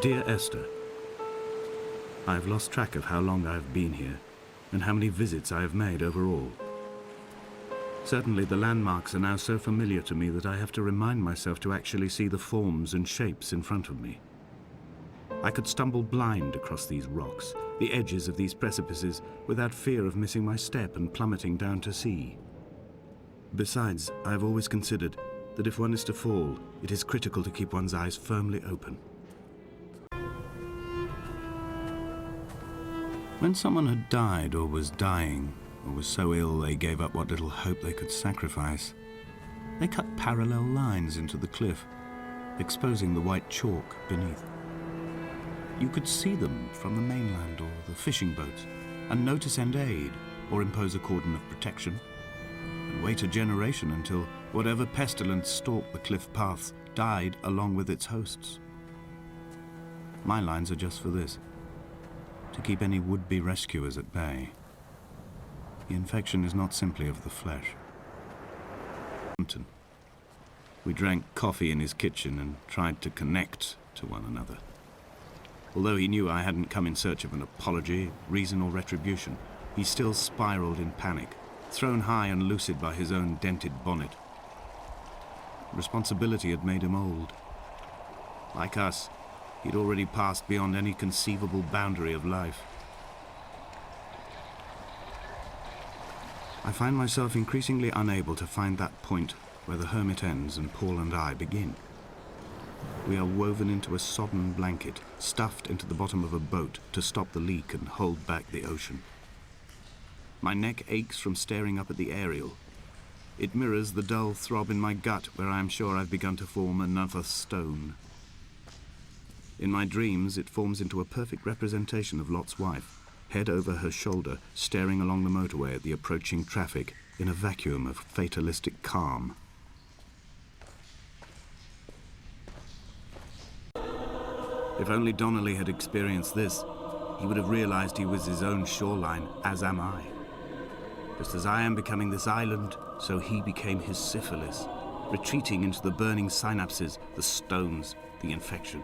Dear Esther, I have lost track of how long I have been here and how many visits I have made overall. Certainly the landmarks are now so familiar to me that I have to remind myself to actually see the forms and shapes in front of me. I could stumble blind across these rocks, the edges of these precipices, without fear of missing my step and plummeting down to sea. Besides, I have always considered that if one is to fall, it is critical to keep one's eyes firmly open. When someone had died or was dying, or was so ill they gave up what little hope they could sacrifice, they cut parallel lines into the cliff, exposing the white chalk beneath. You could see them from the mainland or the fishing boats, and know to send aid or impose a cordon of protection, and wait a generation until whatever pestilence stalked the cliff paths died along with its hosts. My lines are just for this: to keep any would-be rescuers at bay. The infection is not simply of the flesh. We drank coffee in his kitchen and tried to connect to one another. Although he knew I hadn't come in search of an apology, reason or retribution, he still spiraled in panic, thrown high and lucid by his own dented bonnet. Responsibility had made him old. Like us, he'd already passed beyond any conceivable boundary of life. I find myself increasingly unable to find that point where the hermit ends and Paul and I begin. We are woven into a sodden blanket, stuffed into the bottom of a boat to stop the leak and hold back the ocean. My neck aches from staring up at the aerial. It mirrors the dull throb in my gut where I am sure I've begun to form another stone. In my dreams, it forms into a perfect representation of Lot's wife, head over her shoulder, staring along the motorway at the approaching traffic in a vacuum of fatalistic calm. If only Donnelly had experienced this, he would have realized he was his own shoreline, as am I. Just as I am becoming this island, so he became his syphilis, retreating into the burning synapses, the stones, the infection.